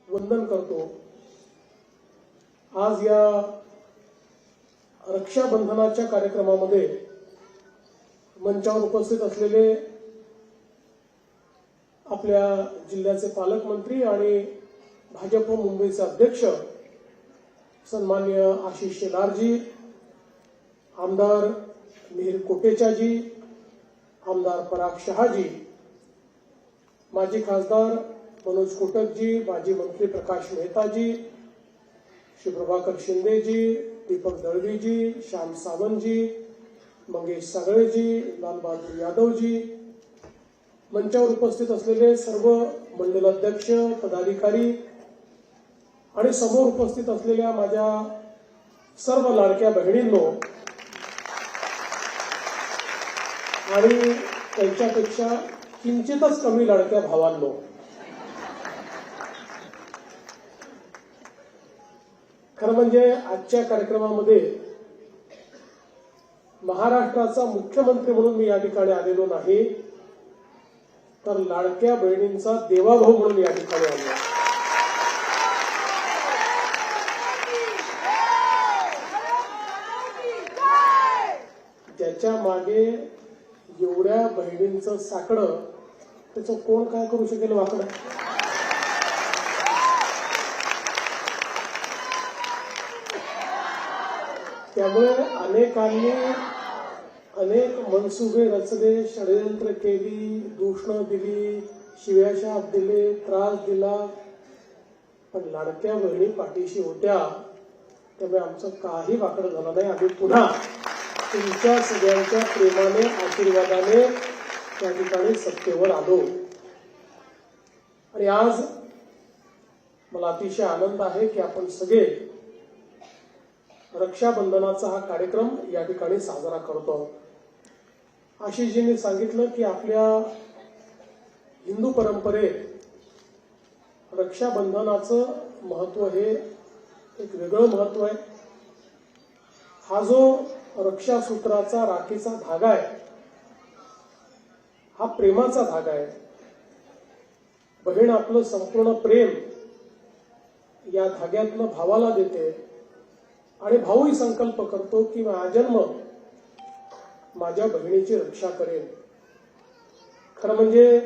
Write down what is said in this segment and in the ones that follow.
वंदन करतो। आज या रक्षाबंधनाच्या कार्यक्रमामध्ये मंचावर उपस्थित असलेले आपल्या जिल्ह्याचे पालकमंत्री आणि भाजप मुंबईचे अध्यक्ष सन्माननीय आशिष शेलारजी, आमदार मिहिर कोटेचाजी, आमदार पराग शहाजी, माजी खासदार मनोज कोटकजी, माजी मंत्री प्रकाश मेहताजी, श्री प्रभाकर शिंदेजी, दीपक दळवीजी, श्याम सावंतजी, मंगेश सागळेजी, लालबहादूर यादवजी, मंचावर उपस्थित असलेले सर्व मंडलाध्यक्ष, पदाधिकारी आणि समोर उपस्थित असलेल्या माझ्या सर्व लाडक्या बहिणींनो आणि त्यांच्यापेक्षा किंचितच कमी लाडक्या भावांनो, खरं म्हणजे आजच्या कार्यक्रमामध्ये महाराष्ट्राचा मुख्यमंत्री म्हणून मी या ठिकाणी आलेलो नाही, तर लाडक्या बहिणींचा देवाभाऊ म्हणून या ठिकाणी आलो। ज्याच्या मागे एवढ्या बहिणींचं साकडं, त्याचं कोण काय करू शकेल वाकडं? त्यामुळे अनेकांनी अनेक मनसुबे रचले, षडयंत्र केली, दूषणं दिली, शिव्याशाप दिले, त्रास दिला, पण लाडक्या बहिणी पाठीशी होत्या, त्यामुळे आमचं काही वाकडं झालं नाही। आम्ही पुन्हा तुमच्या सगळ्यांच्या प्रेमाने, आशीर्वादाने त्या ठिकाणी सत्तेवर आलो। आणि आज मला अतिशय आनंद आहे की आपण सगळे रक्षाबंधनाचा हा कार्यक्रम या ठिकाणी साजरा करतो। आशिषजींनी सांगितलं की आपल्या हिंदू परंपरेत रक्षाबंधनाचं महत्व हे एक वेगळं महत्व आहे। हा जो रक्षासूत्राचा, राखीचा धागा आहे, हा प्रेमाचा धागा आहे। बहीण आपलं संपूर्ण प्रेम या धाग्यातनं भावाला देते आणि भाऊही संकल्प करतो की मी आजन्म माझ्या बहिणीची रक्षा करेन। खरं म्हणजे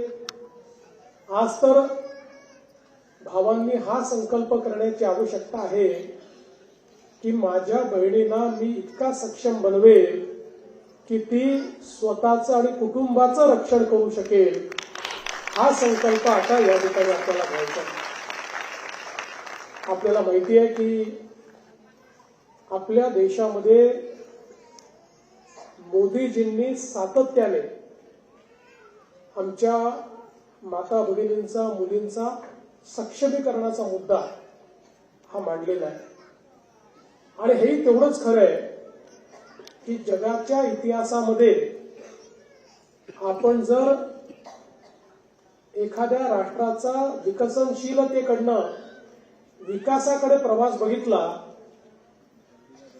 आज तर भावांनी हा संकल्प करण्याची आवश्यकता आहे की माझ्या बहिणीला मी इतका सक्षम बनवेल की ती स्वतःचं आणि कुटुंबाचं रक्षण करू शकेल। हा संकल्प आता या ठिकाणी आपल्याला घ्यायचा आहे। आपल्याला माहिती आहे की आपल्या देशामध्ये मोदीजींनी सातत्याने आमच्या माता भगिनींचा, मुलींचा सक्षमीकरणाचा मुद्दा हा मांडलेला आहे। आणि हेही तेवढंच खरं आहे की जगाच्या इतिहासामध्ये आपण जर एखाद्या राष्ट्राचा विकसनशीलतेकडनं विकासाकडे प्रवास बघितला,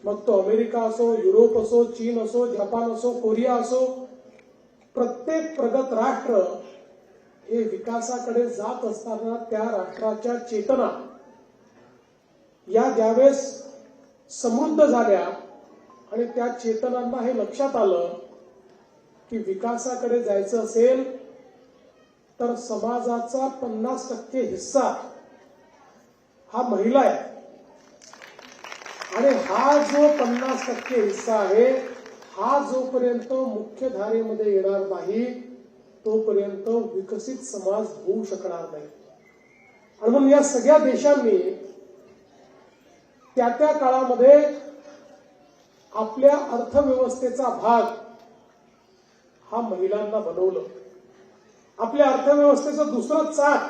मग तो अमेरिका असो, युरोप असो, चीन असो, जपान असो, कोरिया असो, प्रत्येक प्रगत राष्ट्र हे विकासाकडे जात असताना त्या राष्ट्राच्या चेतना या ज्यावेळेस समृद्ध झाल्या आणि त्या चेतनांना हे लक्षात आलं की विकासाकडे जायचं असेल तर समाजाचा 50% हिस्सा हा महिला आहे। आणि हा जो 50% हिस्सा आहे, हा जोपर्यंत मुख्य धारेमध्ये येणार नाही तोपर्यंत विकसित समाज होऊ शकणार नाही। आणि म्हणून या सगळ्या देशांनी त्या त्या काळामध्ये आपल्या अर्थव्यवस्थेचा भाग हा महिलांना बनवलं। आपल्या अर्थव्यवस्थेचं दुसरं चाक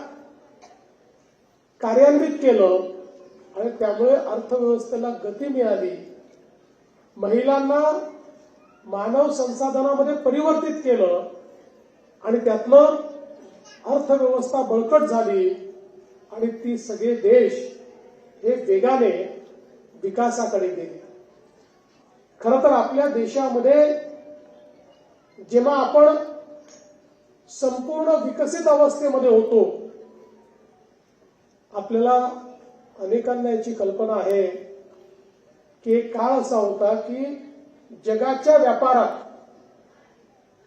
कार्यान्वित केलं आणि त्यामुळे अर्थव्यवस्थेला गती मिळाली। महिलांना मानव संसाधनामध्ये परिवर्तित केलं आणि त्यातनं अर्थव्यवस्था बळकट झाली आणि ती सगळे देश हे वेगाने विकासाकडे गेले। खरं तर आपल्या देशामध्ये जेव्हा आपण संपूर्ण विकसित अवस्थेमध्ये होतो आपल्याला अनेकांना याची कल्पना आहे की एक काळ असा होता की जगाच्या व्यापारात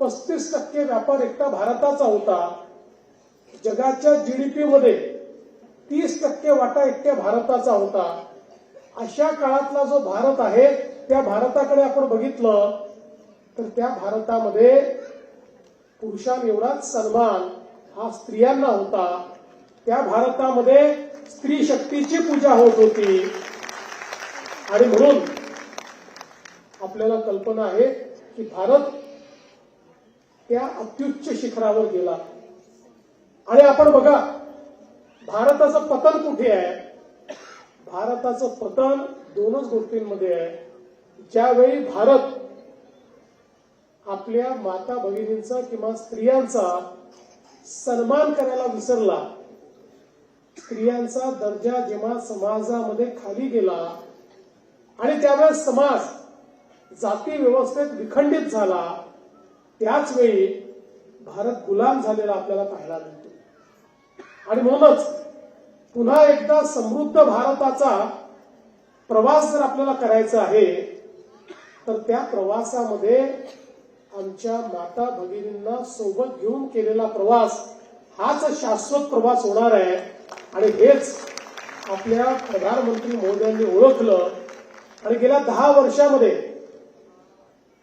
35% व्यापार एकटा भारताचा होता. जगाच्या जीडीपी मध्ये 30% वाटा एकट्या भारताचा होता. अशा काळातला जो भारत आहे त्या भारताकडे आपण बघितलं तर त्या भारतामध्ये पुरुषांएवढाच सन्मान हा स्त्रियांना होता. त्या भारतामध्ये स्त्री शक्तीची पूजा होत होती आणि म्हणून आपल्याला कल्पना आहे की भारत त्या अत्युच्च शिखरावर गेला. आणि आपण बघा भारताचं पतन कुठे आहे? भारताचं पतन दोनच गोष्टींमध्ये आहे. ज्यावेळी भारत आपल्या माता भगिनींचा किंवा स्त्रियांचा सन्मान करायला विसरला, स्त्रियांचा दर्जा जेव्हा समाजामध्ये खाली गेला आणि त्यावेळेस समाज जाती व्यवस्थेत विखंडित झाला, त्याच वेळी भारत गुलाम झालेला आपल्याला पाहायला मिळतो. आणि म्हणूनच पुन्हा एकदा समृद्ध भारताचा प्रवास जर आपल्याला करायचा आहे तर त्या प्रवासामध्ये आमच्या माता भगिनींना सोबत घेऊन केलेला प्रवास हाच शाश्वत प्रवास होणार आहे. आणि हेच आपल्या प्रधानमंत्री महोदयांनी ओळखलं आणि गेल्या 10 वर्षामध्ये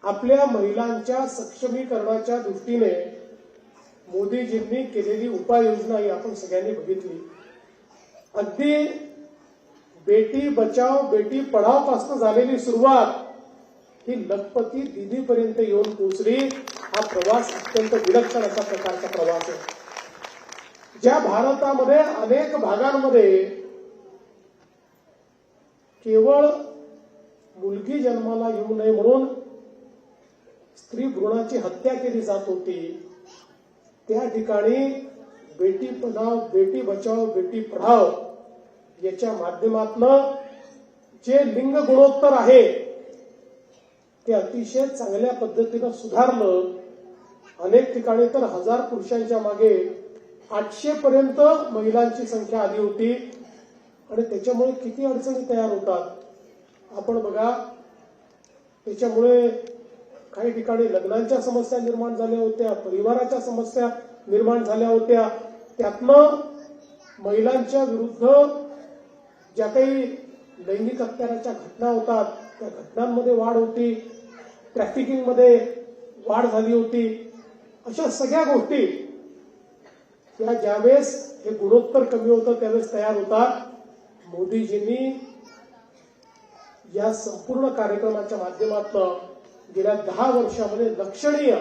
आपल्या महिलांच्या सक्षमीकरणाच्या दृष्टीने मोदीजींनी केलेली उपाययोजना ही आपण सगळ्यांनी बघितली. अगदी बेटी बचाव बेटी पढाव पासून झालेली सुरुवात ही लखपती दीदीपर्यंत येऊन पोहोचली. हा प्रवास अत्यंत विलक्षण अशा प्रकारचा प्रवास आहे. ज्या भारतामध्ये अनेक भागांमध्ये केवळ मुलगी जन्माला येऊ नये म्हणून स्त्री भ्रूणाची हत्या केली जात होती, त्या ठिकाणी बेटी पढाव बेटी बचाव बेटी पढाव याच्या माध्यमातून जे लिंग गुणोत्तर आहे ते अतिशय चांगल्या पद्धतीनं सुधारलं. अनेक ठिकाणी तर 1000 पुरुषांच्या मागे 800 पर्यंत महिलांची संख्या आली होती. आणि त्याच्यामुळे किती अडचणी तयार होतात आपण बघा. त्याच्यामुळे काही ठिकाणी लग्नांच्या समस्या निर्माण झाल्या होत्या, परिवाराच्या समस्या निर्माण झाल्या होत्या. त्यातनं महिलांच्या विरुद्ध ज्या काही लैंगिक अत्याचाराच्या घटना होतात त्या घटनांमध्ये वाढ होती, ट्रॅफिकिंगमध्ये वाढ झाली होती. अशा सगळ्या गोष्टी या ज्यावेळेस हे गुणोत्तर कमी होतं त्यावेळेस तयार होतात. मोदीजींनी या संपूर्ण कार्यक्रमाच्या माध्यमातून गेल्या 10 वर्षामध्ये लक्षणीय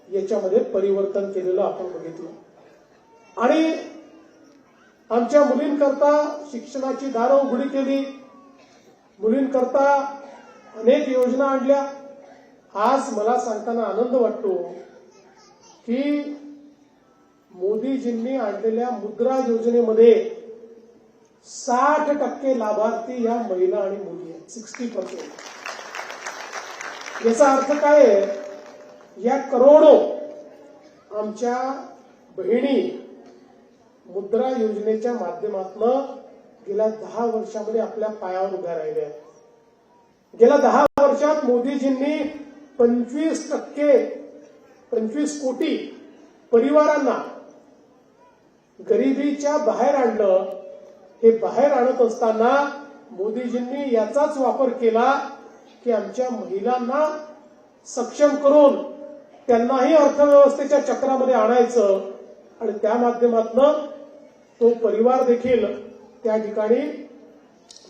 याच्यामध्ये परिवर्तन केलेलं आपण बघितलं. आणि आमच्या मुलींकरता शिक्षणाची दारं उघडी केली, मुलींकरता अनेक योजना आणल्या. आज मला सांगताना आनंद वाटतो की मोदीजींनी आणलेल्या मुद्रा योजनेमध्ये 60% लाभार्थी या महिला आणि मुली आहेत. 60%. याचा अर्थ काय आहे? या करोडो आमच्या बहिणी मुद्रा योजनेच्या माध्यमातून गेल्या 10 वर्षामध्ये आपल्या पायावर उभ्या राहिल्या. गेल्या 10 वर्षात मोदीजींनी 25 कोटी परिवारांना गरिबीच्या बाहेर आणलं. हे बाहेर आणत असताना मोदीजींनी याचाच वापर केला की आमच्या महिलांना सक्षम करून त्यांनाही अर्थव्यवस्थेच्या चक्रामध्ये आणायचं आणि त्या माध्यमातून तो परिवार देखील त्या ठिकाणी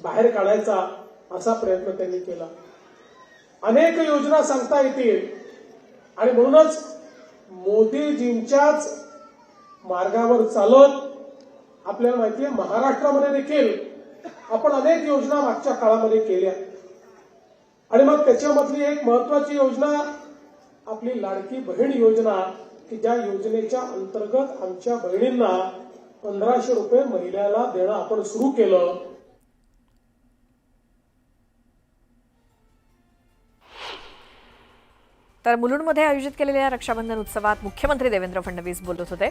बाहेर काढायचा असा प्रयत्न त्यांनी केला. अनेक योजना सांगता येतील आणि म्हणूनच मोदीजींच्याच मार्गावर चालत आपल्याला माहिती आहे महाराष्ट्रामध्ये देखील आपण अनेक योजना मागच्या काळामध्ये केल्या. आणि मग त्याच्यामधली एक महत्वाची योजना आपली लाडकी बहीण योजना की ज्या योजनेच्या अंतर्गत आमच्या बहिणींना 1500 रुपये महिन्याला देणं आपण सुरू केलं. तर मुलुंडमध्ये आयोजित केलेल्या रक्षाबंधन उत्सवात मुख्यमंत्री देवेंद्र फडणवीस बोलत होते.